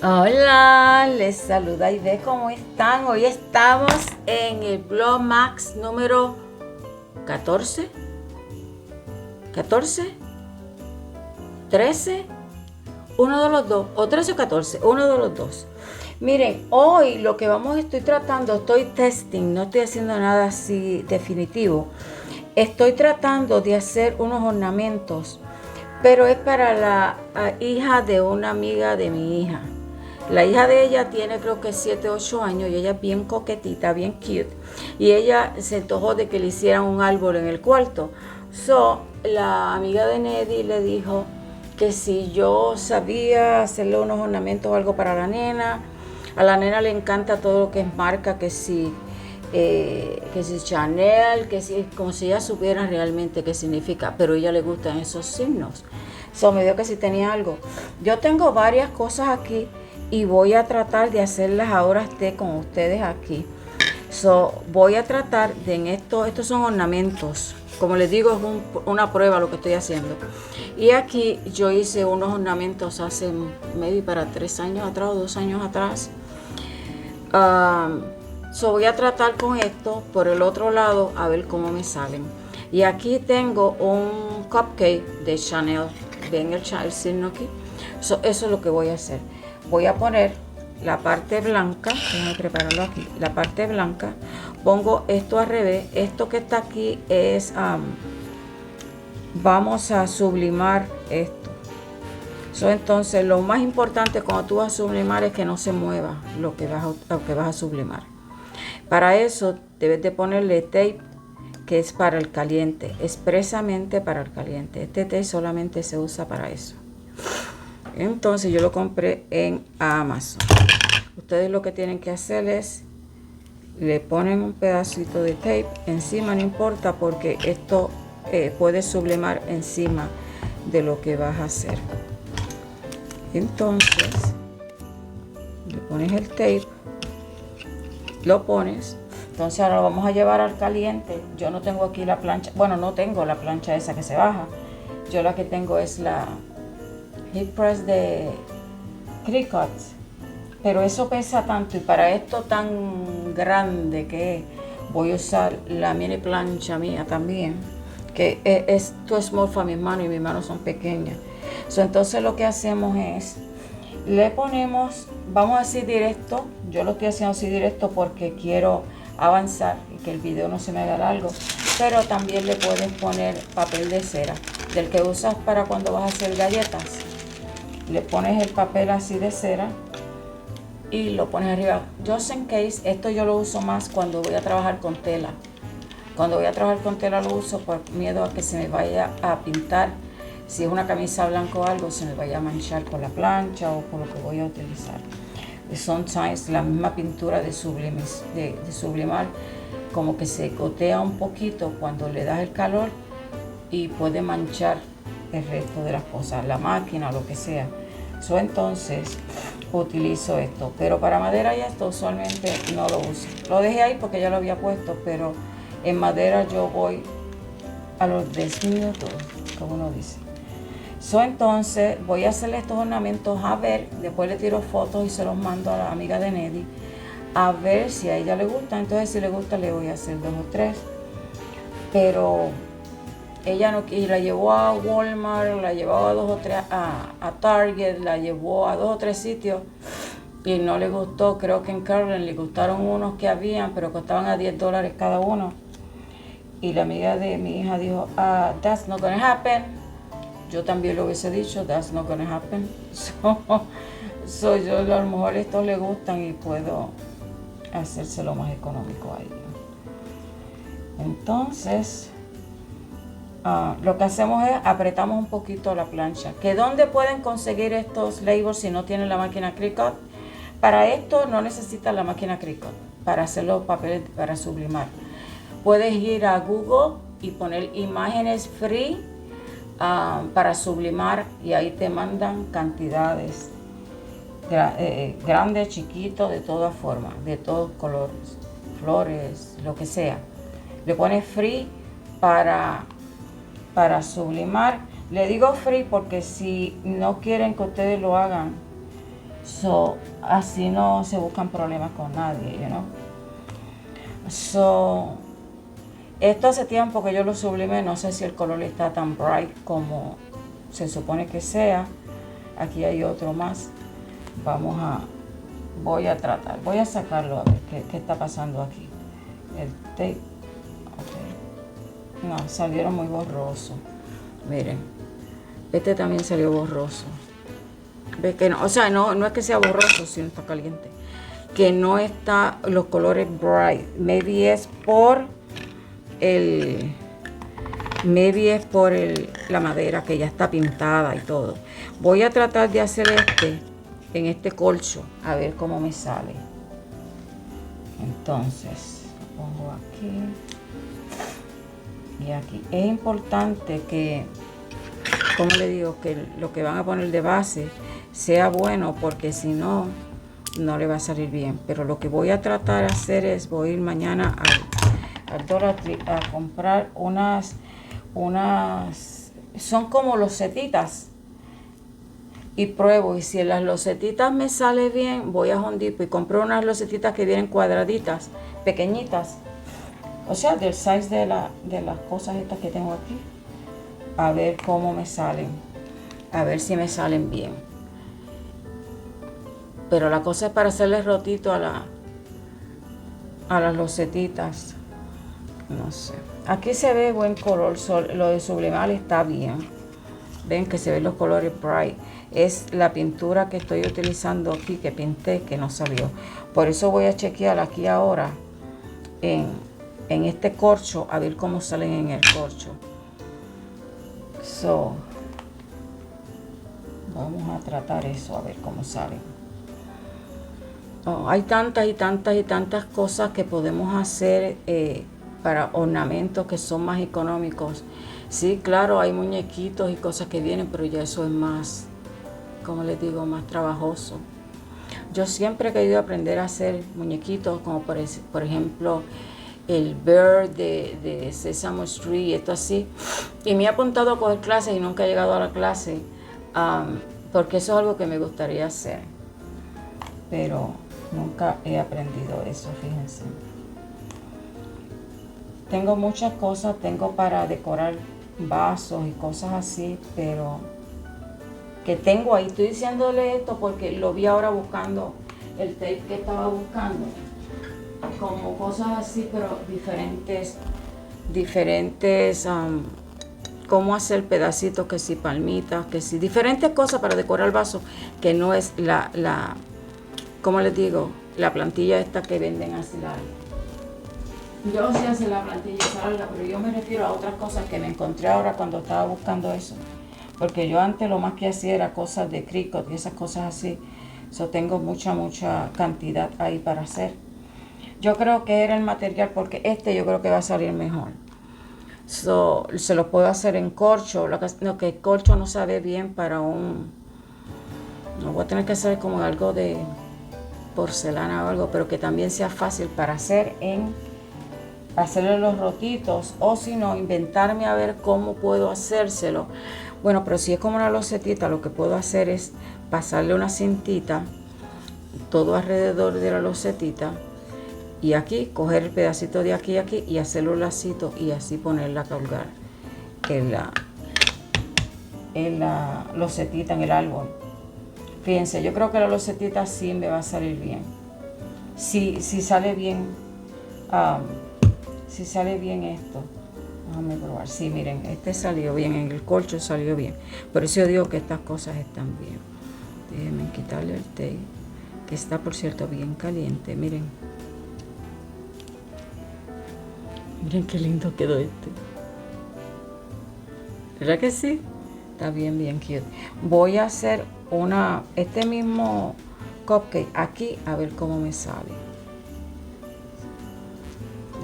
Hola, les saluda Ivette, ¿cómo están? Hoy estamos en el Blog Max número 14, 14, 13, uno de los dos, o 13 o 14, uno de los dos. Miren, hoy lo que estoy tratando, estoy testing, no estoy haciendo nada así definitivo. Estoy tratando de hacer unos ornamentos, pero es para la hija de una amiga de mi hija. La hija de ella tiene creo que 7, 8 años y ella es bien coquetita, bien cute. Y ella se antojó de que le hicieran un árbol en el cuarto. La amiga de Neddy le dijo que si yo sabía hacerle unos ornamentos o algo para la nena. A la nena le encanta todo lo que es marca, que si Chanel, que si, como si ella supiera realmente qué significa, pero a ella le gustan esos signos. Me dio que si tenía algo. Yo tengo varias cosas aquí y voy a tratar de hacerlas ahora esté con ustedes aquí. Voy a tratar de estos son ornamentos. Como les digo, es una prueba lo que estoy haciendo. Y aquí yo hice unos ornamentos hace maybe para 3 años atrás o 2 años atrás. Voy a tratar con esto por el otro lado a ver cómo me salen. Y aquí tengo un cupcake de Chanel. Ven el signo aquí. Eso es lo que voy a hacer. Voy a poner la parte blanca. Déjame prepararlo aquí. La parte blanca. Pongo esto al revés. Esto que está aquí es... vamos a sublimar esto. Entonces lo más importante cuando tú vas a sublimar es que no se mueva lo que vas a sublimar. Para eso debes de ponerle tape que es para el caliente, expresamente para el caliente. Este tape solamente se usa para eso. Entonces yo lo compré en Amazon. Ustedes lo que tienen que hacer es le ponen un pedacito de tape encima, no importa, porque esto puede sublimar encima de lo que vas a hacer. Entonces le pones el tape, lo pones. Entonces ahora lo vamos a llevar al caliente. Yo no tengo aquí la plancha, bueno, no tengo la plancha esa que se baja. Yo la que tengo es la heat press de Cricut, pero eso pesa tanto y para esto tan grande que voy a usar la mini plancha mía también, que es too small para mis manos y mis manos son pequeñas. Entonces lo que hacemos es le ponemos, vamos así directo. Yo lo estoy haciendo así directo porque quiero avanzar y que el video no se me haga largo, pero también le puedes poner papel de cera del que usas para cuando vas a hacer galletas. Le pones el papel así de cera y lo pones arriba, just in case. Esto yo lo uso más cuando voy a trabajar con tela. Cuando voy a trabajar con tela lo uso por miedo a que se me vaya a pintar. Si es una camisa blanca o algo, se me vaya a manchar con la plancha o con lo que voy a utilizar. Sometimes la misma pintura de sublimar como que se gotea un poquito cuando le das el calor y puede manchar el resto de las cosas, la máquina o lo que sea. Entonces utilizo esto, pero para madera y esto usualmente no lo uso. Lo dejé ahí porque ya lo había puesto, pero en madera yo voy a los 10 minutos, como uno dice. Entonces voy a hacerle estos ornamentos a ver, después le tiro fotos y se los mando a la amiga de Neddy a ver si a ella le gusta. Entonces si le gusta le voy a hacer 2 o 3, pero ella no quiere. La llevó a Walmart, la llevó a 2 o 3 a Target, la llevó a 2 o 3 sitios y no le gustó. Creo que en Carlin le gustaron unos que habían, pero costaban a $10 cada uno. Y la amiga de mi hija dijo, that's not gonna happen. Yo también lo hubiese dicho, that's not gonna happen. Yo a lo mejor estos le gustan y puedo hacérselo más económico a ella. Entonces lo que hacemos es apretamos un poquito la plancha. ¿Que dónde pueden conseguir estos labels si no tienen la máquina Cricut? Para esto no necesitan la máquina Cricut para hacer los papeles para sublimar. Puedes ir a Google y poner imágenes free para sublimar y ahí te mandan cantidades grandes, chiquitos, de todas formas, de todos colores, flores, lo que sea. Le pones free para sublimar. Le digo free porque si no quieren que ustedes lo hagan So, así no se buscan problemas con nadie, you know. So, esto hace tiempo que yo lo sublimé, no sé si el color está tan bright como se supone que sea. Aquí hay otro más. Voy a tratar, voy a sacarlo a ver qué está pasando aquí. El tape, okay. No, salieron muy borrosos. Miren, este también salió borroso. ¿Ves que no? O sea, no es que sea borroso, sino está caliente. Que no está los colores bright. Maybe es por la madera que ya está pintada y todo. Voy a tratar de hacer en este corcho, a ver cómo me sale. Entonces, lo pongo aquí y aquí. Es importante que, como le digo, que lo que van a poner de base sea bueno, porque si no, no le va a salir bien. Pero lo que voy a tratar de hacer es, voy a ir mañana al Dollar Tree a comprar unas, son como losetitas, y pruebo, y si en las losetitas me sale bien, voy a Home Depot y compro unas losetitas que vienen cuadraditas, pequeñitas, o sea, del size de las cosas estas que tengo aquí, a ver cómo me salen, a ver si me salen bien. Pero la cosa es para hacerle rotito a las losetitas. No sé. Aquí se ve buen color. Lo de sublimar está bien. Ven que se ven los colores bright. Es la pintura que estoy utilizando aquí, que pinté, que no salió. Por eso voy a chequear aquí ahora en este corcho, a ver cómo salen en el corcho. So, vamos a tratar eso, a ver cómo salen. Oh, hay tantas y tantas y tantas cosas que podemos hacer para ornamentos que son más económicos. Sí, claro, hay muñequitos y cosas que vienen, pero ya eso es más, como les digo, más trabajoso. Yo siempre he querido aprender a hacer muñequitos, como por ejemplo el Bear de Sesame Street, esto así. Y me he apuntado a coger clases y nunca he llegado a la clase, porque eso es algo que me gustaría hacer. Pero nunca he aprendido eso, fíjense. Tengo muchas cosas, tengo para decorar vasos y cosas así, pero que tengo ahí. Estoy diciéndole esto porque lo vi ahora buscando el tape que estaba buscando. Como cosas así, pero diferentes, cómo hacer pedacitos, que si palmitas, que si diferentes cosas para decorar vasos, que no es como les digo, la plantilla esta que venden así larga. Yo sí hace la plantilla larga, pero yo me refiero a otras cosas que me encontré ahora cuando estaba buscando eso. Porque yo antes lo más que hacía era cosas de Cricut y esas cosas así. So, tengo mucha cantidad ahí para hacer. Yo creo que era el material, porque yo creo que va a salir mejor. So, se lo puedo hacer en corcho. Lo que el corcho no sabe bien para no voy a tener que hacer como algo de porcelana o algo, pero que también sea fácil para hacerle los rotitos, o si no, inventarme a ver cómo puedo hacérselo. Bueno, pero si es como una losetita, lo que puedo hacer es pasarle una cintita todo alrededor de la losetita, y aquí coger el pedacito de aquí y aquí y hacerle un lacito y así ponerla a colgar en la losetita, en el árbol. Fíjense, yo creo que la losetita sí me va a salir bien. Si sale bien, si sale bien esto. Déjame probar. Sí, miren, este salió bien, en el corcho salió bien. Por eso yo digo que estas cosas están bien. Déjenme quitarle el tape, que está, por cierto, bien caliente. Miren. Miren qué lindo quedó este. ¿Verdad que sí? Está bien cute. Voy a hacer este mismo cupcake aquí, a ver cómo me sale.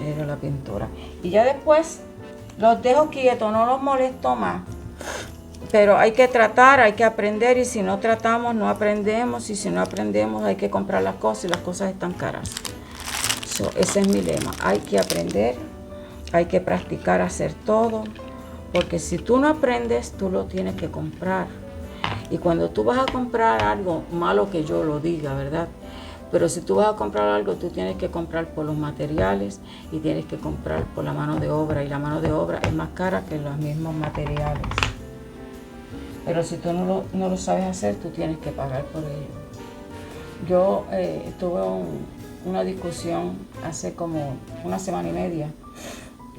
Era la pintura. Y ya después los dejo quietos, no los molesto más. Pero hay que tratar, hay que aprender, y si no tratamos, no aprendemos. Y si no aprendemos, hay que comprar las cosas, y las cosas están caras. Ese es mi lema. Hay que aprender, hay que practicar hacer todo. Porque si tú no aprendes, tú lo tienes que comprar. Y cuando tú vas a comprar algo, malo que yo lo diga, ¿verdad? Pero si tú vas a comprar algo, tú tienes que comprar por los materiales y tienes que comprar por la mano de obra. Y la mano de obra es más cara que los mismos materiales. Pero si tú no lo sabes hacer, tú tienes que pagar por ello. Yo tuve una discusión hace como una semana y media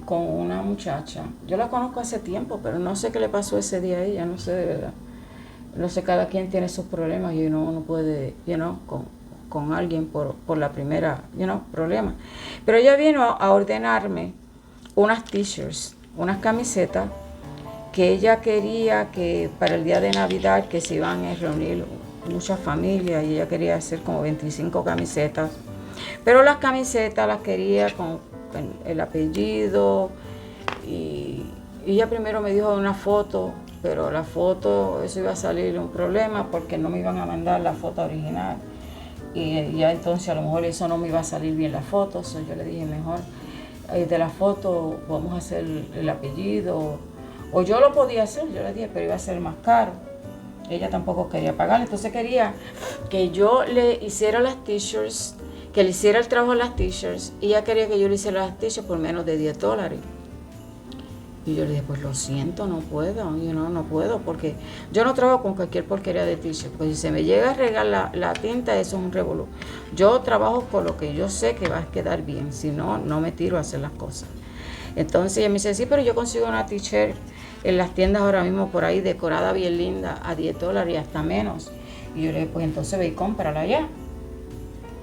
con una muchacha. Yo la conozco hace tiempo, pero no sé qué le pasó ese día a ella, no sé de verdad. No sé, cada quien tiene sus problemas y uno no puede, con alguien por la primera, problema. Pero ella vino a ordenarme unas t-shirts, unas camisetas que ella quería que para el día de Navidad que se iban a reunir muchas familias y ella quería hacer como 25 camisetas. Pero las camisetas las quería con el apellido y ella primero me dijo una foto, pero la foto, eso iba a salir un problema porque no me iban a mandar la foto original. Y ya entonces a lo mejor eso no me iba a salir bien la foto, so yo le dije mejor de la foto vamos a hacer el apellido, o yo lo podía hacer, yo le dije, pero iba a ser más caro. Ella tampoco quería pagar, entonces quería que yo le hiciera las t-shirts, que le hiciera el trabajo de las t-shirts, y ella quería que yo le hiciera las t-shirts por menos de $10. Y yo le dije, pues lo siento, no puedo, no puedo, porque yo no trabajo con cualquier porquería de t-shirt, pues si se me llega a regar la tinta, eso es un revolú. Yo trabajo con lo que yo sé que va a quedar bien, si no, no me tiro a hacer las cosas. Entonces ella me dice, sí, pero yo consigo una t-shirt en las tiendas ahora mismo por ahí, decorada bien linda, a $10 y hasta menos. Y yo le dije, pues entonces ve y cómprala ya.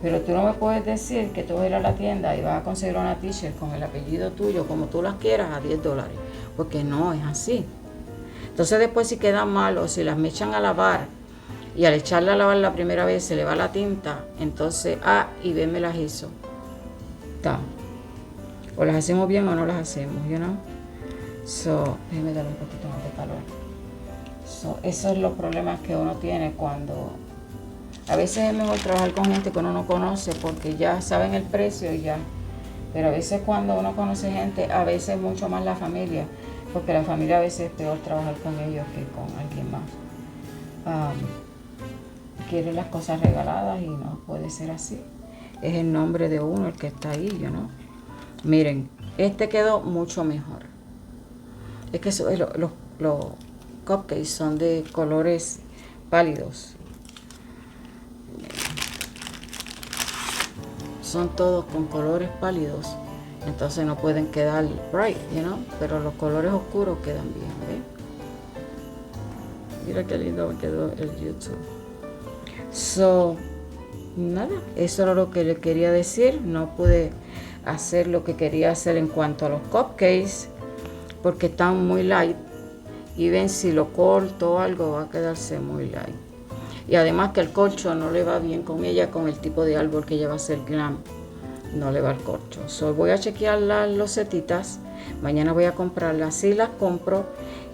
Pero tú no me puedes decir que tú vas a ir a la tienda y vas a conseguir una t-shirt con el apellido tuyo, como tú las quieras, a $10. Porque no es así. Entonces después si quedan mal o si las me echan a lavar y al echarla a lavar la primera vez se le va la tinta, entonces y B me las hizo. O las hacemos bien o no las hacemos, So, déjeme darle un poquito más de calor. So, esos son los problemas que uno tiene cuando... A veces es mejor trabajar con gente que uno no conoce porque ya saben el precio y ya. Pero a veces cuando uno conoce gente, a veces mucho más la familia, porque la familia a veces es peor trabajar con ellos que con alguien más. Quieren las cosas regaladas y no puede ser así. Es el nombre de uno el que está ahí, Miren, este quedó mucho mejor. Es que los cupcakes son de colores pálidos. Son todos con colores pálidos, entonces no pueden quedar bright, pero los colores oscuros quedan bien, ¿ves? Mira qué lindo me quedó el YouTube. So, nada, eso era lo que le quería decir. No pude hacer lo que quería hacer en cuanto a los cupcakes porque están muy light y ven, si lo corto o algo va a quedarse muy light. Y además que el corcho no le va bien con ella, con el tipo de árbol que ella va a hacer glam. No le va el corcho. So, voy a chequear las losetitas. Mañana voy a comprarlas. Si las compro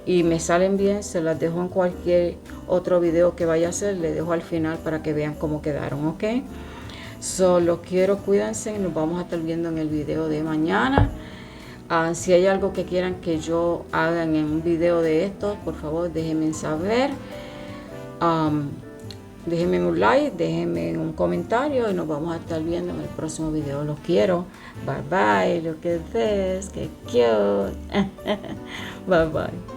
y me salen bien, se las dejo en cualquier otro video que vaya a hacer. Le dejo al final para que vean cómo quedaron, ¿ok? So, los quiero, cuídense. Nos vamos a estar viendo en el video de mañana. Si hay algo que quieran que yo haga en un video de estos, por favor déjenme saber. Déjenme un like, déjenme un comentario y nos vamos a estar viendo en el próximo video. Los quiero. Bye bye. Look at this. Qué cute. Bye bye.